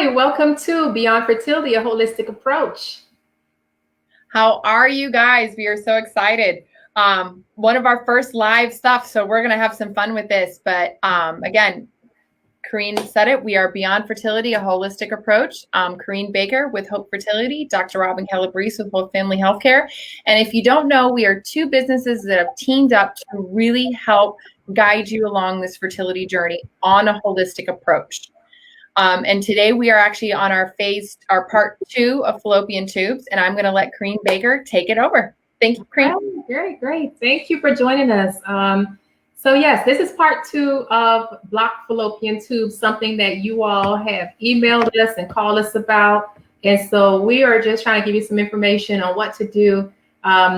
Hi, welcome to Beyond Fertility, a holistic approach. How are you guys? We are so excited. One of our first live stuff, so we're going to have some fun with this. But again, Corrine said it. We are Beyond Fertility, a holistic approach. Corrine Baker with Hope Fertility, Dr. Robin Calabrese with Hope Family Healthcare. And if you don't know, we are two businesses that have teamed up to really help guide you along this fertility journey on a holistic approach. And today we are actually on our part 2 of fallopian tubes, and I'm going to let Corrine Baker take it over. Thank you, Corrine. Great. Thank you for joining us. So yes, this is part 2 of blocked fallopian tubes, something that you all have emailed us and called us about. And so we are just trying to give you some information on what to do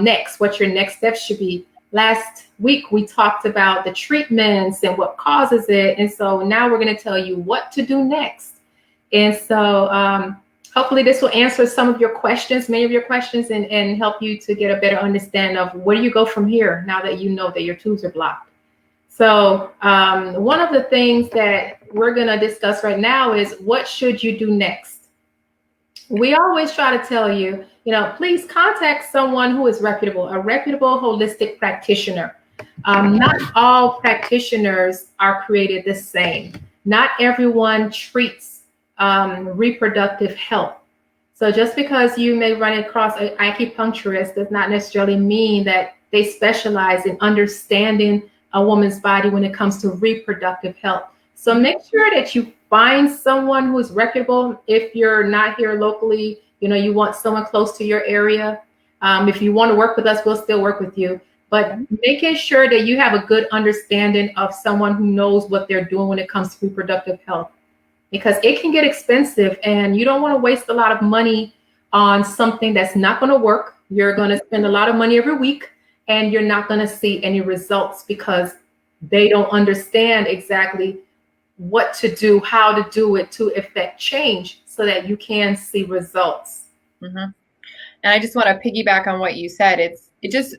next, what your next steps should be. Last week, we talked about the treatments and what causes it. And so now we're going to tell you what to do next. And so hopefully this will answer some of your questions, many of your questions, and help you to get a better understanding of where do you go from here now that you know that your tubes are blocked. So one of the things that we're going to discuss right now is what should you do next? We always try to tell you, please contact someone who is reputable, a reputable holistic practitioner. Not all practitioners are created the same. Not everyone treats reproductive health. So just because you may run across an acupuncturist does not necessarily mean that they specialize in understanding a woman's body when it comes to reproductive health. So make sure that you find someone who is reputable. If you're not here locally, you want someone close to your area. If you want to work with us, we'll still work with you. But making sure that you have a good understanding of someone who knows what they're doing when it comes to reproductive health, because it can get expensive and you don't want to waste a lot of money on something that's not going to work. You're going to spend a lot of money every week and you're not going to see any results because they don't understand exactly what to do, how to do it to effect change so that you can see results. Mm-hmm. And I just want to piggyback on what you said. It's just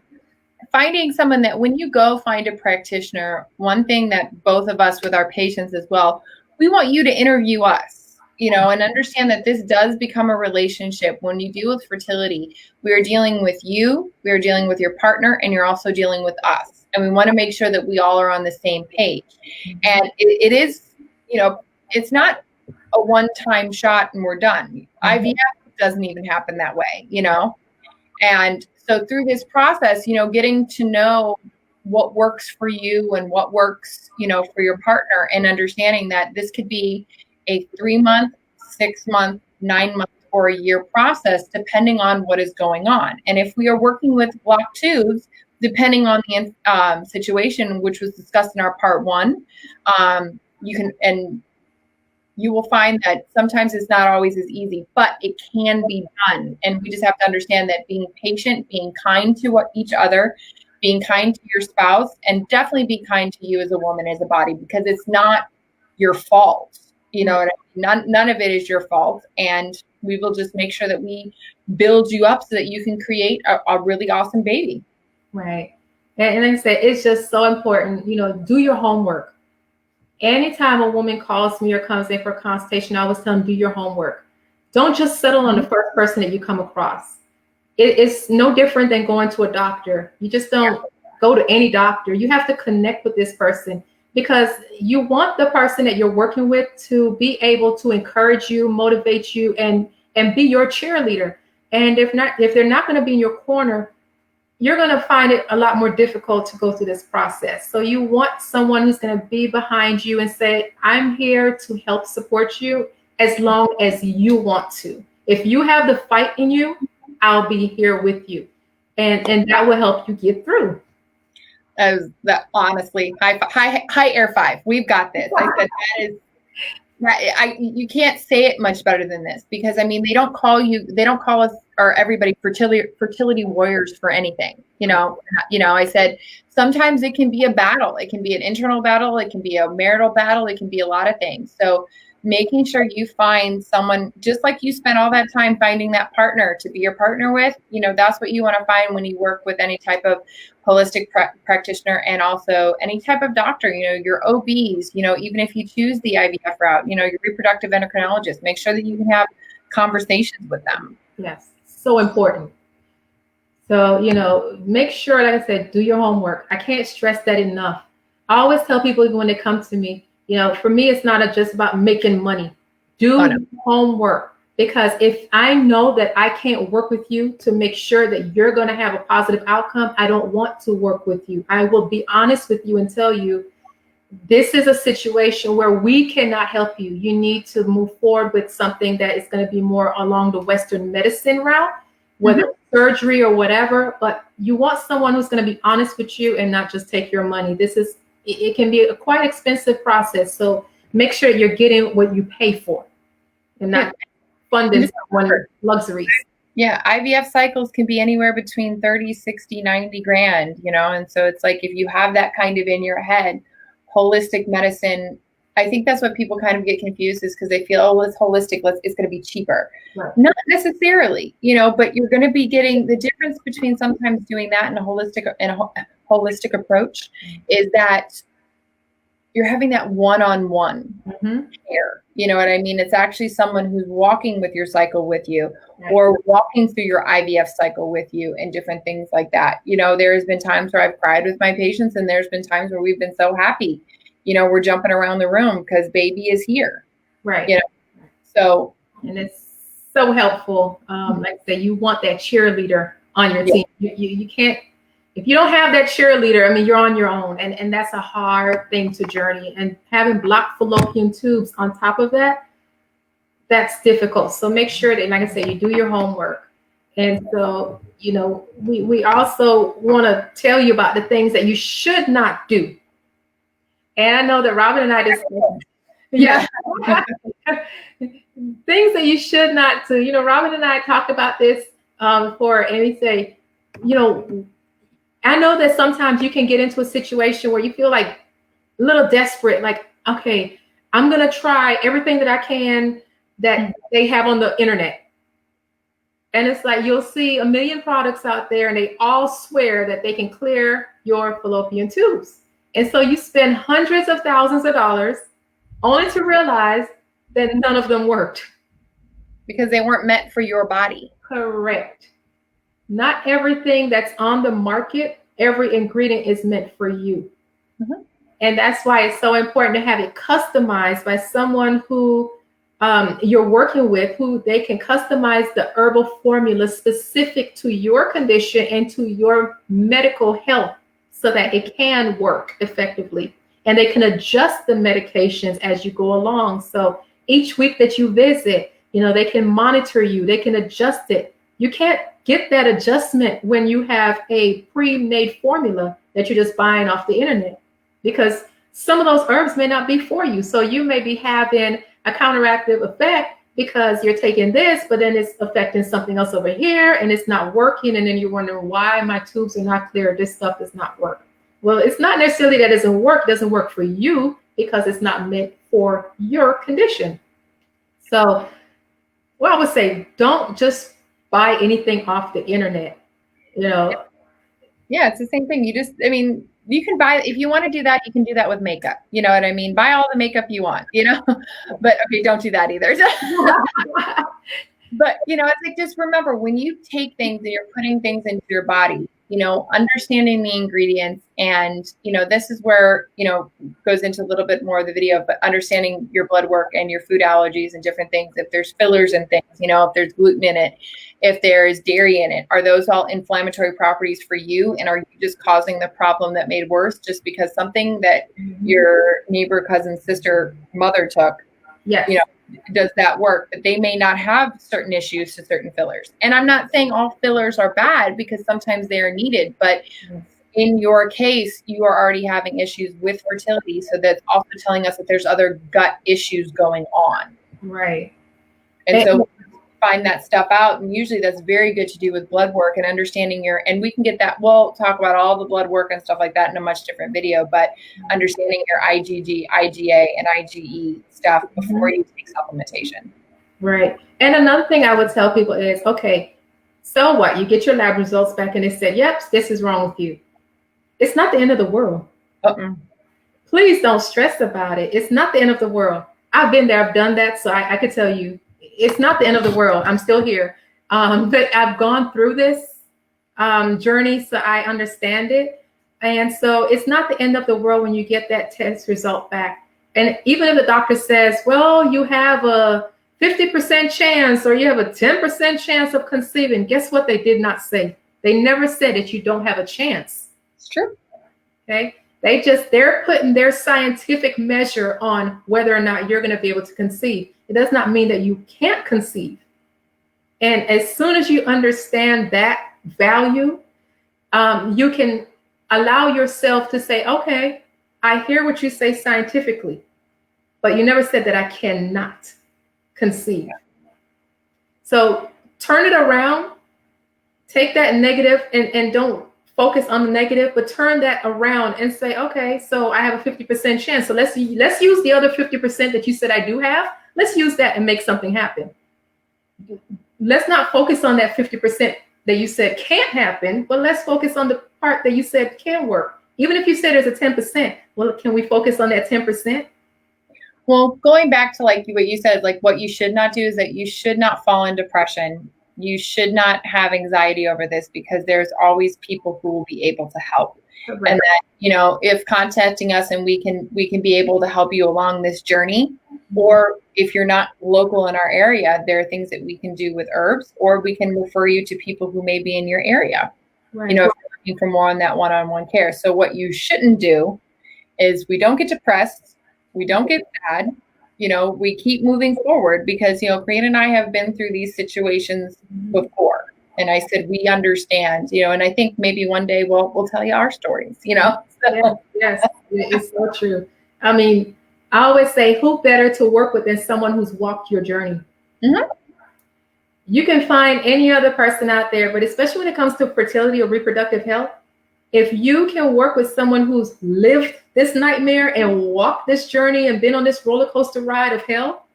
finding someone that when you go find a practitioner, one thing that both of us with our patients as well, we want you to interview us, and understand that this does become a relationship. When you deal with fertility, we are dealing with you, we are dealing with your partner, and you're also dealing with us. And we want to make sure that we all are on the same page. And it is, it's not a one-time shot and we're done. IVF doesn't even happen that way, And so through this process, getting to know what works for you and what works, for your partner, and understanding that this could be a 3-month, 6-month, 9-month, or a year process, depending on what is going on. And if we are working with blocked tubes, depending on the situation, which was discussed in our part 1, you will find that sometimes it's not always as easy, but it can be done. And we just have to understand that being patient, being kind to each other, being kind to your spouse, and definitely be kind to you as a woman, as a body, because it's not your fault. None of it is your fault. And we will just make sure that we build you up so that you can create a really awesome baby. Right. And like I said, it's just so important, do your homework. Anytime a woman calls me or comes in for a consultation, I always tell them, do your homework. Don't just settle on the first person that you come across. It's no different than going to a doctor. You just don't go to any doctor. You have to connect with this person because you want the person that you're working with to be able to encourage you, motivate you, and be your cheerleader. And if they're not going to be in your corner, you're going to find it a lot more difficult to go through this process. So you want someone who's going to be behind you and say, I'm here to help support you as long as you want to. If you have the fight in you, I'll be here with you. And that will help you get through. That honestly, high air five. We've got this. I said you can't say it much better than this, because they don't call us or everybody fertility warriors for anything. I said sometimes it can be a battle. It can be an internal battle. It can be a marital battle. It can be a lot of things. So making sure you find someone, just like you spent all that time finding that partner to be your partner with, that's what you want to find when you work with any type of holistic practitioner, and also any type of doctor, your OBs, even if you choose the IVF route, your reproductive endocrinologist, make sure that you can have conversations with them. Yes, so important. So, make sure, like I said, do your homework. I can't stress that enough. I always tell people, even when they come to me, for me, it's not just about making money. Do homework. Because if I know that I can't work with you to make sure that you're going to have a positive outcome, I don't want to work with you. I will be honest with you and tell you, this is a situation where we cannot help you. You need to move forward with something that is going to be more along the Western medicine route, whether surgery or whatever. But you want someone who's going to be honest with you and not just take your money. It can be a quite expensive process. So make sure you're getting what you pay for and not funding someone's luxuries. Yeah, IVF cycles can be anywhere between 30, 60, 90 grand, and so it's like, if you have that kind of in your head, holistic medicine, I think that's what people kind of get confused, is because they feel, oh, well, it's holistic, it's going to be cheaper. Right. Not necessarily, but you're going to be getting the difference between sometimes doing that and a holistic approach is that you're having that one-on-one care. You know what I mean? It's actually someone who's walking with your cycle with you, or walking through your IVF cycle with you, and different things like that. There's been times where I've cried with my patients, and there's been times where we've been so happy. We're jumping around the room because baby is here. Right. So, and it's so helpful. Like I say, you want that cheerleader on your team. You can't, if you don't have that cheerleader, you're on your own, and that's a hard thing to journey. And having blocked fallopian tubes on top of that, that's difficult. So make sure that, like I say, you do your homework. And so, we also want to tell you about the things that you should not do. And I know that Robin and I just, things that you should not do. Robin and I talked about this before, and we say, I know that sometimes you can get into a situation where you feel like a little desperate, like, okay, I'm going to try everything that I can that they have on the internet. And it's like, you'll see a million products out there, and they all swear that they can clear your fallopian tubes. And so you spend hundreds of thousands of dollars only to realize that none of them worked. Because they weren't meant for your body. Correct. Not everything that's on the market, every ingredient is meant for you. And that's why it's so important to have it customized by someone who you're working with, who they can customize the herbal formula specific to your condition and to your medical health, so that it can work effectively. And they can adjust the medications as you go along. So each week that you visit, they can monitor you, they can adjust it. You can't get that adjustment when you have a pre-made formula that you're just buying off the internet, because some of those herbs may not be for you. So you may be having a counteractive effect because you're taking this, but then it's affecting something else over here, and it's not working. And then you're wondering why my tubes are not clear. This stuff does not work. Well, it's not necessarily that it doesn't work for you, because it's not meant for your condition. So what I would say, don't just buy anything off the internet. Yeah, it's the same thing. You can buy, if you want to do that, you can do that with makeup. You know what I mean? Buy all the makeup you want, but okay, don't do that either. But, it's like, just remember, when you take things and you're putting things into your body, understanding the ingredients, and, this is where, goes into a little bit more of the video, but understanding your blood work and your food allergies and different things. If there's fillers and things, if there's gluten in it, if there's dairy in it, are those all inflammatory properties for you? And are you just causing the problem that made worse just because something that your neighbor, cousin, sister, mother took, does that work? But they may not have certain issues to certain fillers. And I'm not saying all fillers are bad, because sometimes they are needed, but in your case, you are already having issues with fertility. So that's also telling us that there's other gut issues going on. Right. And so find that stuff out. And usually that's very good to do with blood work and understanding and we can get that. We'll talk about all the blood work and stuff like that in a much different video, but understanding your IgG, IgA, and IgE stuff before you take supplementation. Right. And another thing I would tell people is, okay, so what? You get your lab results back and they said, yep, this is wrong with you. It's not the end of the world. Please don't stress about it. It's not the end of the world. I've been there. I've done that. So I could tell you, it's not the end of the world. I'm still here. But I've gone through this journey, so I understand it. And so it's not the end of the world when you get that test result back. And even if the doctor says, well, you have a 50% chance or you have a 10% chance of conceiving, guess what they did not say? They never said that you don't have a chance. It's true. Okay. They're putting their scientific measure on whether or not you're going to be able to conceive. It does not mean that you can't conceive. And as soon as you understand that value, you can allow yourself to say, okay, I hear what you say scientifically, but you never said that I cannot conceive. So turn it around, take that negative and don't focus on the negative, but turn that around and say, okay, so I have a 50% chance. So let's use the other 50% that you said I do have. Let's use that and make something happen. Let's not focus on that 50% that you said can't happen, but let's focus on the part that you said can work. Even if you said there's a 10%, well, can we focus on that 10%? Well, going back to like what you said, like what you should not do is that you should not fall in depression. You should not have anxiety over this because there's always people who will be able to help. Right. And that, if contacting us and we can be able to help you along this journey, or if you're not local in our area, there are things that we can do with herbs, or we can refer you to people who may be in your area, right. If you're looking for more on that one-on-one care. So what you shouldn't do is we don't get depressed. We don't get sad. We keep moving forward because, Karina and I have been through these situations before. And I said, we understand, and I think maybe one day we'll tell you our stories, So. Yes, it's so true. I mean, I always say, who better to work with than someone who's walked your journey? Mm-hmm. You can find any other person out there, but especially when it comes to fertility or reproductive health, if you can work with someone who's lived this nightmare and walked this journey and been on this roller coaster ride of hell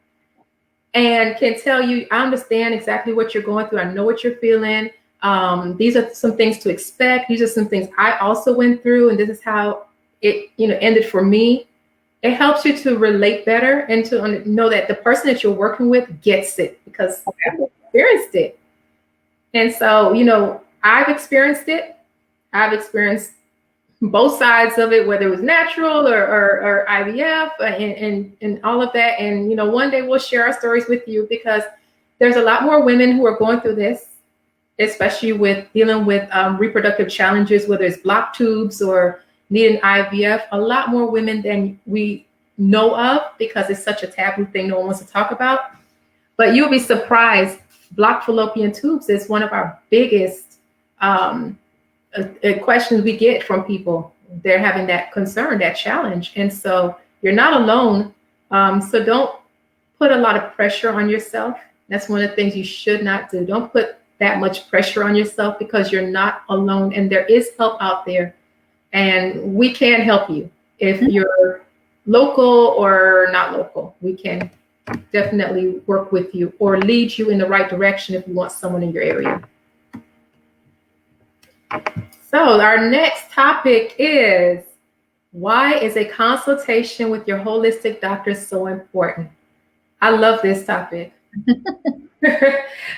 and can tell you, I understand exactly what you're going through. I know what you're feeling. These are some things to expect. These are some things I also went through, and this is how it, ended for me. It helps you to relate better and to know that the person that you're working with gets it because I've experienced it. And so, I've experienced it. I've experienced both sides of it, whether it was natural or IVF and all of that. And, one day we'll share our stories with you because there's a lot more women who are going through this, especially with dealing with reproductive challenges, whether it's blocked tubes or needing IVF, a lot more women than we know of because it's such a taboo thing no one wants to talk about. But you'll be surprised, blocked fallopian tubes is one of our biggest questions we get from people. They're having that concern, that challenge. And so you're not alone. So don't put a lot of pressure on yourself. That's one of the things you should not do. Don't put that much pressure on yourself because you're not alone and there is help out there. And we can help you if you're local or not local. We can definitely work with you or lead you in the right direction if you want someone in your area. So our next topic is, why is a consultation with your holistic doctor so important? I love this topic.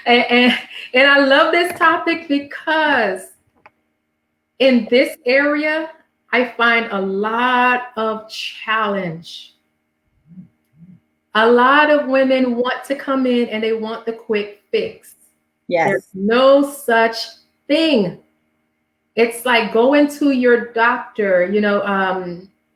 and I love this topic because in this area, I find a lot of challenge. A lot of women want to come in and they want the quick fix. Yes. There's no such thing. It's like going to your doctor,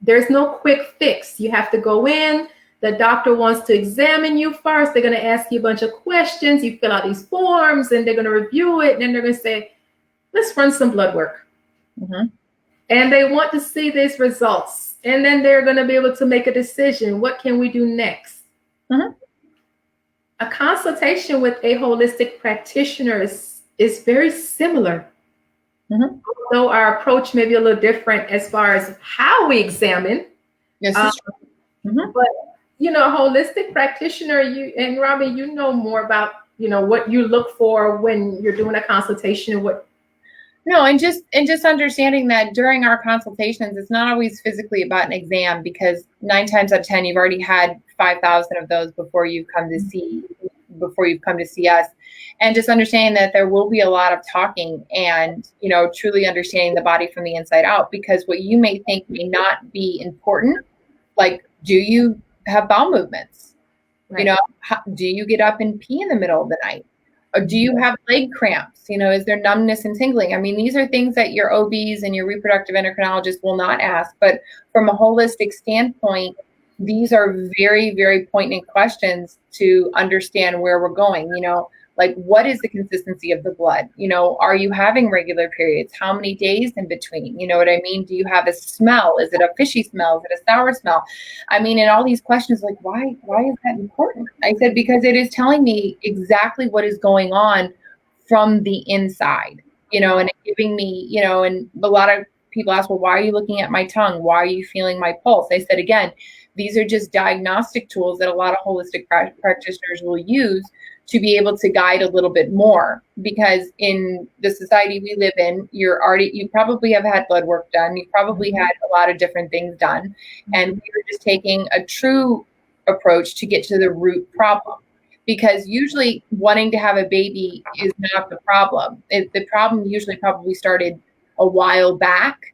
there's no quick fix. You have to go in. The doctor wants to examine you first. They're going to ask you a bunch of questions. You fill out these forms and they're going to review it. And then they're going to say, let's run some blood work. Mm-hmm. And they want to see these results. And then they're going to be able to make a decision. What can we do next? Mm-hmm. A consultation with a holistic practitioner is very similar. Mm-hmm. Although our approach may be a little different as far as how we examine. Yes, it's true. Mm-hmm. But, you know, a holistic practitioner, you and Robbie, you know more about, you know, what you look for when you're doing a consultation and what. No, and just understanding that during our consultations, it's not always physically about an exam, because 9 times out of 10, you've already had 5,000 of those before you've come to see us. And just understanding that there will be a lot of talking and, you know, truly understanding the body from the inside out, because what you may think may not be important, like, do you have bowel movements? Right. You know, do you get up and pee in the middle of the night? Or do you have leg cramps? You know, is there numbness and tingling? I mean, these are things that your OBs and your reproductive endocrinologist will not ask. But from a holistic standpoint, these are very, very poignant questions to understand where we're going. You know, like, what is the consistency of the blood? You know, are you having regular periods? How many days in between? You know what I mean? Do you have a smell? Is it a fishy smell? Is it a sour smell? I mean, and all these questions, like, why is that important? I said, because it is telling me exactly what is going on from the inside, you know, and giving me, you know, and a lot of people ask, well, why are you looking at my tongue? Why are you feeling my pulse? I said, again, these are just diagnostic tools that a lot of holistic practitioners will use to be able to guide a little bit more, because in the society we live in, you probably have had blood work done. You probably had a lot of different things done. And we're just taking a true approach to get to the root problem, because usually wanting to have a baby is not the problem. The problem usually probably started a while back,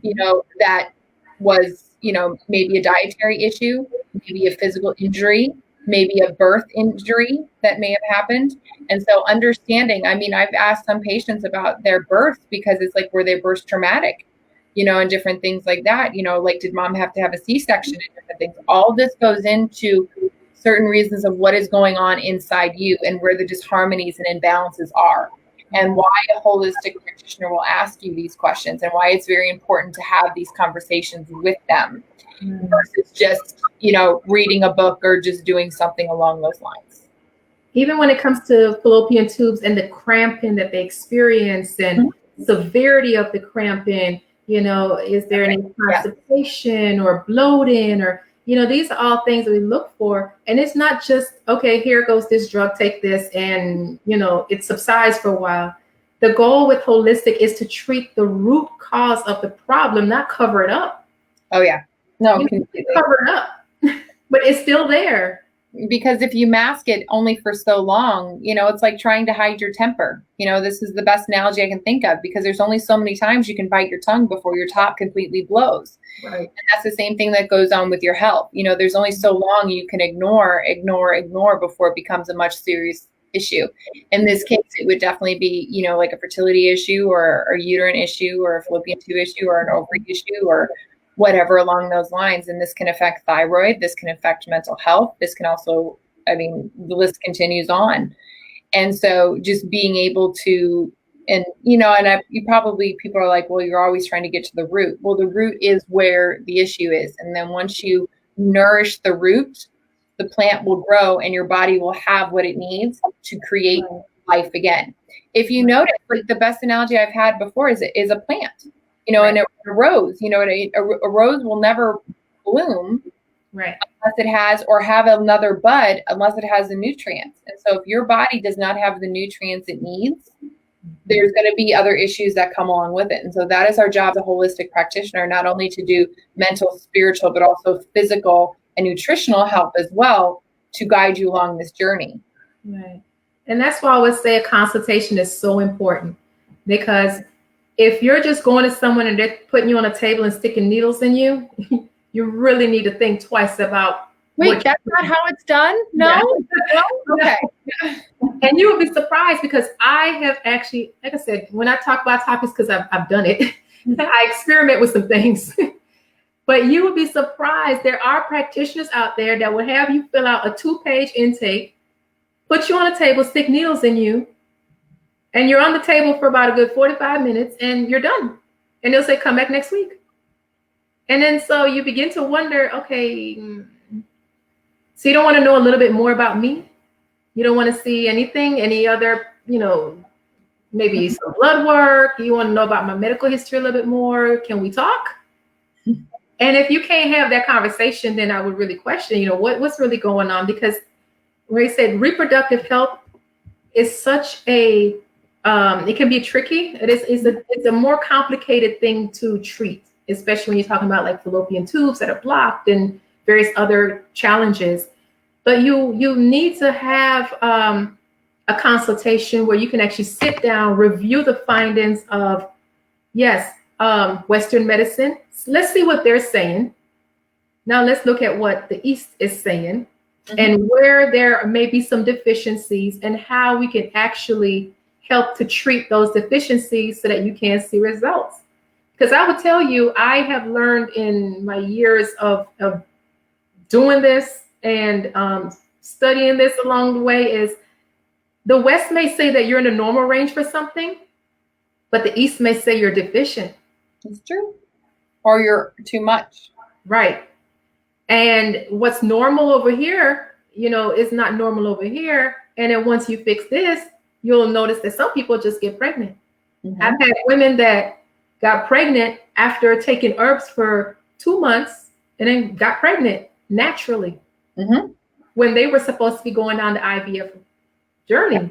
you know, that was, you know, maybe a dietary issue, maybe a physical injury, maybe a birth injury that may have happened. And so understanding, I mean, I've asked some patients about their birth, because it's like, were their births traumatic, you know, and different things like that, you know, like, did mom have to have a C-section and different things? All this goes into certain reasons of what is going on inside you and where the disharmonies and imbalances are, and why a holistic practitioner will ask you these questions, and why it's very important to have these conversations with them versus just, you know, reading a book or just doing something along those lines. Even when it comes to fallopian tubes and the cramping that they experience and severity of the cramping, you know, is there any constipation or bloating, or, you know, these are all things that we look for. And it's not just, okay, here goes this drug, take this, and, you know, it subsides for a while. The goal with holistic is to treat the root cause of the problem, not cover it up. Oh, yeah. No, you cover it up, but it's still there. Because if you mask it only for so long, you know, it's like trying to hide your temper. You know, this is the best analogy I can think of, because there's only so many times you can bite your tongue before your top completely blows. Right. And that's the same thing that goes on with your health. You know, there's only so long you can ignore before it becomes a much serious issue. In this case, it would definitely be, you know, like a fertility issue or a uterine issue or a fallopian tube issue or an ovary issue or whatever along those lines. And this can affect thyroid. This can affect mental health. This can also, I mean, the list continues on. And so just being able to, and, you know, and people are like, well, you're always trying to get to the root. Well, the root is where the issue is. And then once you nourish the root, the plant will grow and your body will have what it needs to create life again. If you notice, like, the best analogy I've had before is a plant. You know, and a rose, you know, a rose will never bloom unless it has, or have another bud unless it has the nutrients. And so if your body does not have the nutrients it needs, there's going to be other issues that come along with it. And so that is our job as a holistic practitioner, not only to do mental, spiritual, but also physical and nutritional health as well, to guide you along this journey. Right. And that's why I always say a consultation is so important, because if you're just going to someone and they're putting you on a table and sticking needles in you, you really need to think twice about. Wait, that's not how it's done? No? Yeah. Okay. And you will be surprised, because I have actually, like I said, when I talk about topics, because I've done it, I experiment with some things. But you will be surprised. There are practitioners out there that will have you fill out a 2-page intake, put you on a table, stick needles in you, and you're on the table for about a good 45 minutes and you're done. And they'll say, come back next week. And then so you begin to wonder, okay, so you don't want to know a little bit more about me? You don't want to see anything, any other, maybe some blood work. You want to know about my medical history a little bit more. Can we talk? And if you can't have that conversation, then I would really question, what's really going on? Because where he said reproductive health is such a, it can be tricky. It's a more complicated thing to treat, especially when you're talking about like fallopian tubes that are blocked and various other challenges. But you need to have a consultation where you can actually sit down, review the findings of, yes, Western medicine. Let's see what they're saying. Now let's look at what the East is saying, and where there may be some deficiencies and how we can actually help to treat those deficiencies so that you can see results. Because I would tell you, I have learned in my years of doing this and studying this along the way is the West may say that you're in the normal range for something, but the East may say you're deficient. It's true. Or you're too much. Right. And what's normal over here, is not normal over here. And then once you fix this, you'll notice that some people just get pregnant. I've had women that got pregnant after taking herbs for 2 months and then got pregnant naturally when they were supposed to be going down the IVF journey.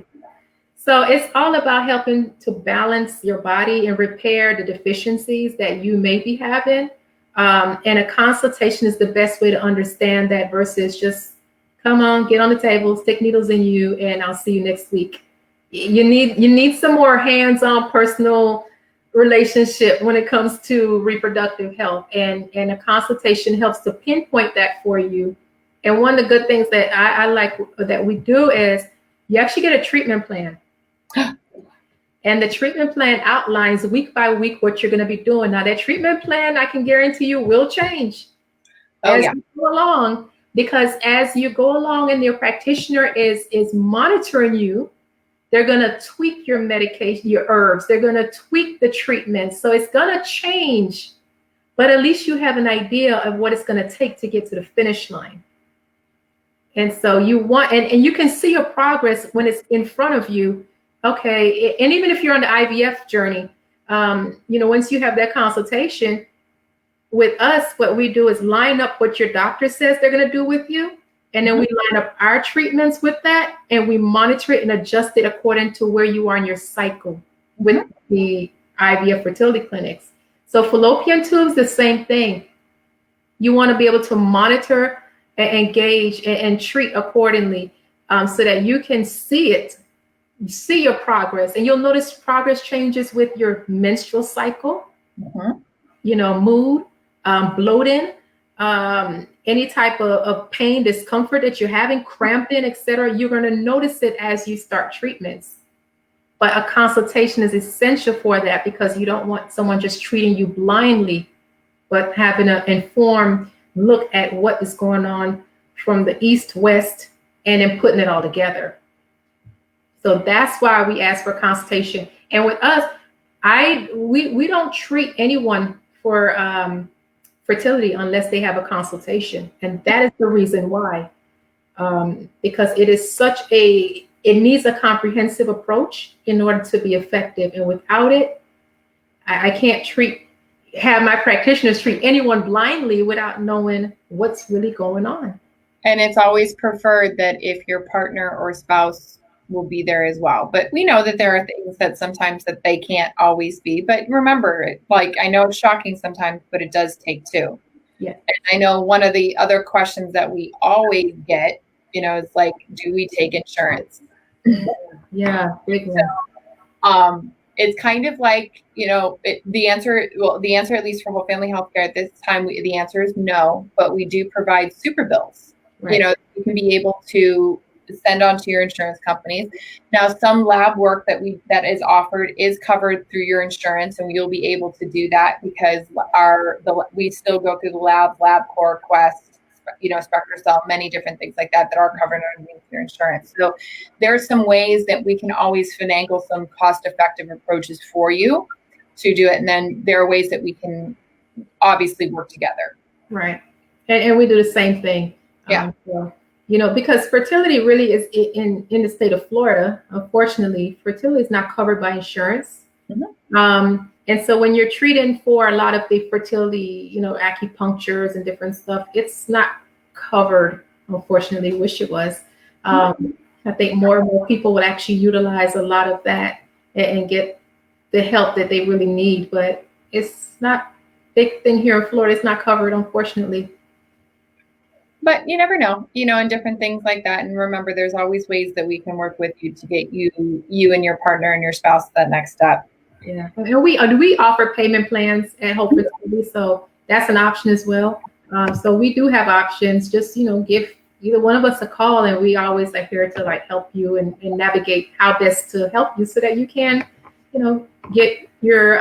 So it's all about helping to balance your body and repair the deficiencies that you may be having. And a consultation is the best way to understand that versus just come on, get on the table, stick needles in you, and I'll see you next week. You need some more hands-on personal relationship when it comes to reproductive health, and a consultation helps to pinpoint that for you. And one of the good things that I like that we do is you actually get a treatment plan. And the treatment plan outlines week by week what you're going to be doing. Now, that treatment plan, I can guarantee you, will change as you go along, because as you go along and your practitioner is monitoring you, they're going to tweak your medication, your herbs. They're going to tweak the treatment. So it's going to change, but at least you have an idea of what it's going to take to get to the finish line. And so you want, and you can see your progress when it's in front of you. Okay. And even if you're on the IVF journey, once you have that consultation with us, what we do is line up what your doctor says they're going to do with you. And then we line up our treatments with that, and we monitor it and adjust it according to where you are in your cycle with the IVF fertility clinics. So fallopian tubes, the same thing. You want to be able to monitor and engage and treat accordingly, so that you can see it, see your progress. And you'll notice progress changes with your menstrual cycle, mood, bloating, any type of pain, discomfort that you're having, cramping, etc. You're going to notice it as you start treatments. But a consultation is essential for that, because you don't want someone just treating you blindly, but having an informed look at what is going on from the east, west, and then putting it all together. So that's why we ask for consultation. And with us, we don't treat anyone for fertility unless they have a consultation. And that is the reason why, because it is it needs a comprehensive approach in order to be effective. And without it, I can't have my practitioners treat anyone blindly without knowing what's really going on. And it's always preferred that if your partner or spouse will be there as well. But we know that there are things that sometimes that they can't always be. But remember, like, I know it's shocking sometimes, but it does take two. Yeah. And I know one of the other questions that we always get, is like, do we take insurance? Yeah. Big one. So, it's kind of like, the answer, at least for Whole Family Healthcare at this time, the answer is no, but we do provide super bills. Right. You can be able to send on to your insurance companies. Now, some lab work that is offered is covered through your insurance, and you'll be able to do that because we still go through the LabCorp, Quest, Spectre Cell, many different things like that are covered underneath your insurance. So there are some ways that we can always finagle some cost-effective approaches for you to do it, and then there are ways that we can obviously work together. Right, and we do the same thing. Yeah. because fertility really is in the state of Florida. Unfortunately, fertility is not covered by insurance. And so when you're treating for a lot of the fertility, acupunctures and different stuff, it's not covered. Unfortunately, wish it was. I think more and more people would actually utilize a lot of that and get the help that they really need. But it's not big thing here in Florida. It's not covered, unfortunately. But you never know, and different things like that. And remember, there's always ways that we can work with you to get you and your partner and your spouse to that next step. Yeah, and we offer payment plans at Hope Fertility, so that's an option as well. So we do have options. Just give either one of us a call, and we always are here to help you and navigate how best to help you so that you can, get your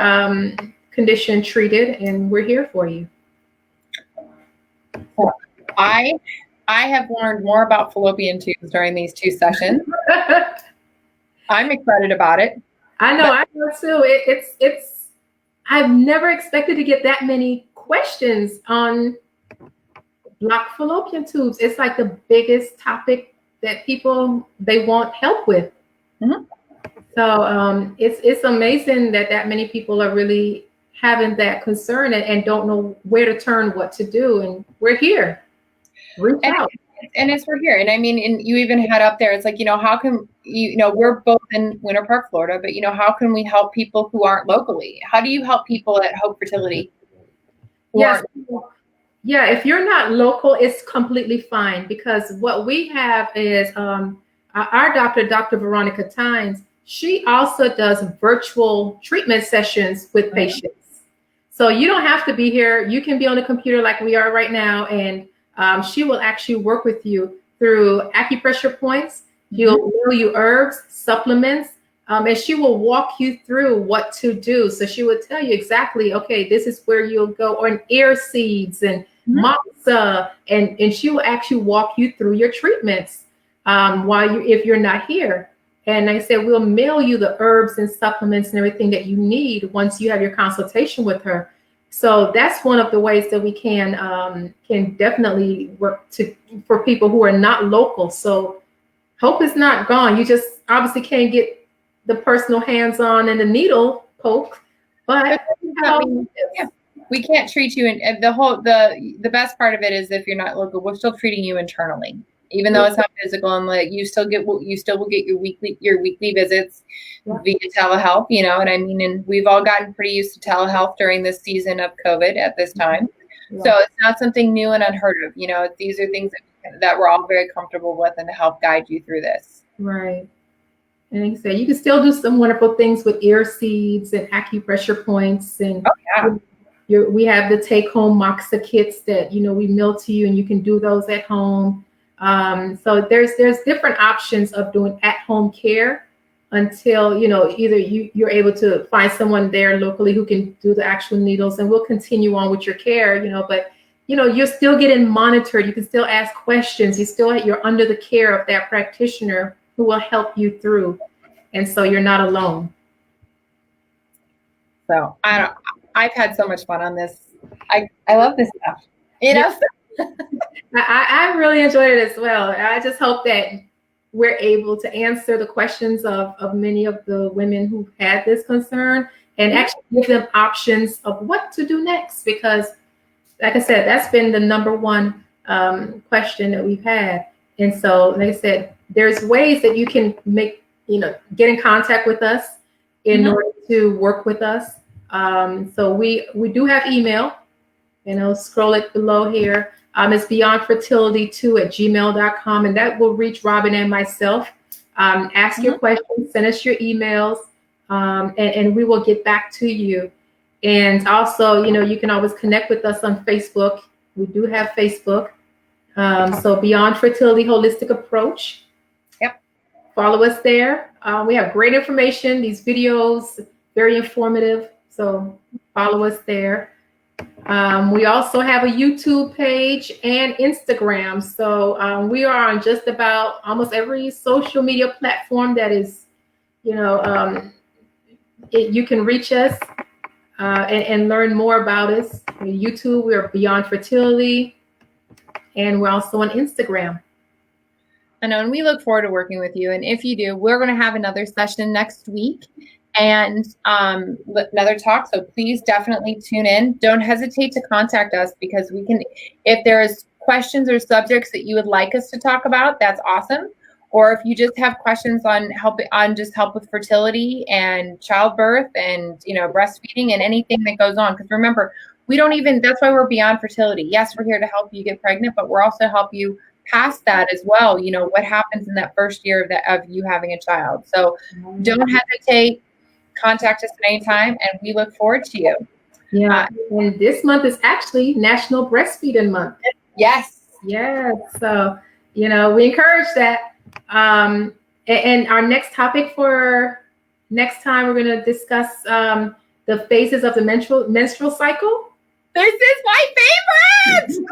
condition treated, and we're here for you. I have learned more about fallopian tubes during these 2 sessions. I'm excited about it. I know too. It's I've never expected to get that many questions on blocked fallopian tubes. It's like the biggest topic that they want help with. So it's amazing that many people are really having that concern and don't know where to turn, what to do, and we're here. Reach out. And we're here. And I mean, and you even had up there, it's like, how can we're both in Winter Park, Florida, but how can we help people who aren't locally? How do you help people at Hope Fertility? Yes. Yeah, if you're not local, it's completely fine, because what we have is our doctor, Dr. Veronica Tynes, she also does virtual treatment sessions with patients. So you don't have to be here. You can be on the computer like we are right now, and she will actually work with you through acupressure points. She'll mail you herbs, supplements, and she will walk you through what to do. So she will tell you exactly, okay, this is where you'll go, or ear seeds and matza, and she will actually walk you through your treatments if you're not here. And like I said, we'll mail you the herbs and supplements and everything that you need once you have your consultation with her. So that's one of the ways that we can definitely work for people who are not local. So hope is not gone. You just obviously can't get the personal hands-on and the needle poke, but we can't treat you. And the best part of it is, if you're not local, we're still treating you internally, even though it's not physical, and you still will get your weekly visits via telehealth, and I mean, and we've all gotten pretty used to telehealth during this season of COVID at this time. So it's not something new and unheard of. These are things that we're all very comfortable with, and to help guide you through this. Right. And like I said, you can still do some wonderful things with ear seeds and acupressure points. And we have the take-home moxa kits that, we mail to you, and you can do those at home. So there's different options of doing at-home care until, either you're able to find someone there locally who can do the actual needles, and we'll continue on with your care, but you're still getting monitored. You can still ask questions. You're under the care of that practitioner who will help you through. And so you're not alone. So I've had so much fun on this. I love this stuff. I really enjoyed it as well. I just hope that we're able to answer the questions of many of the women who've had this concern, and actually give them options of what to do next. Because like I said, that's been the number one question that we've had. And so, like I said, there's ways that you can get in contact with us in order to work with us. So we do have email, scroll it below here. It's beyondfertility2@gmail.com, and that will reach Robin and myself. Ask your questions, send us your emails, and we will get back to you. And also, you can always connect with us on Facebook. We do have Facebook. So Beyond Fertility Holistic Approach. Yep. Follow us there. We have great information. These videos, very informative. So follow us there. We also have a YouTube page and Instagram. So we are on just about almost every social media platform that is, you can reach us and learn more about us. YouTube, we're Beyond Fertility. And we're also on Instagram. I know, and we look forward to working with you. And if you do, we're going to have another session next week and another talk. So please definitely tune in. Don't hesitate to contact us because we can, if there's questions or subjects that you would like us to talk about, that's awesome. Or if you just have questions on help with fertility and childbirth and, breastfeeding and anything that goes on. Because remember, that's why we're beyond fertility. Yes, we're here to help you get pregnant, but we're also help you past that as well. What happens in that first year of you having a child. So don't hesitate. Contact us at any time, and we look forward to you. Yeah, and this month is actually National Breastfeeding Month. Yes. So, we encourage that. And our next topic for next time, we're going to discuss the phases of the menstrual cycle. This is my favorite.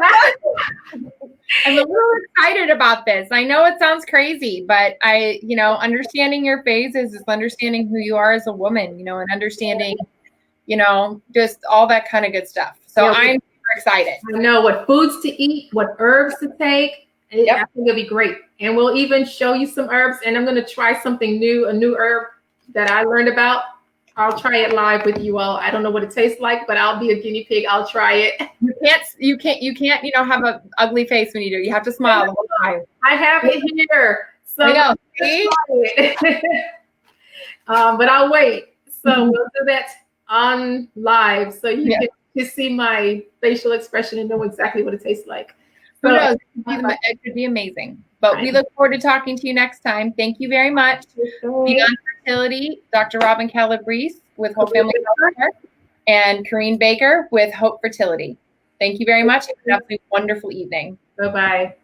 I'm a little excited about this. I know it sounds crazy, but understanding your phases is understanding who you are as a woman, and understanding, just all that kind of good stuff. So I'm super excited. I know what foods to eat, what herbs to take. I think it'll be great. And we'll even show you some herbs. And I'm going to try something new, a new herb that I learned about. I'll try it live with you all. I don't know what it tastes like, but I'll be a guinea pig. I'll try it. You can't, have an ugly face when you do. You have to smile the whole time. I have it here. So I know. See? But I'll wait. So we'll do that on live. So you can see my facial expression and know exactly what it tastes like. Who knows? It could be amazing. But we look forward to talking to you next time. Thank you very much. Beyond Fertility, Dr. Robin Calabrese with Hope Family Healthcare and Corrine Baker with Hope Fertility. Thank you very much. Have a wonderful evening. Bye-bye.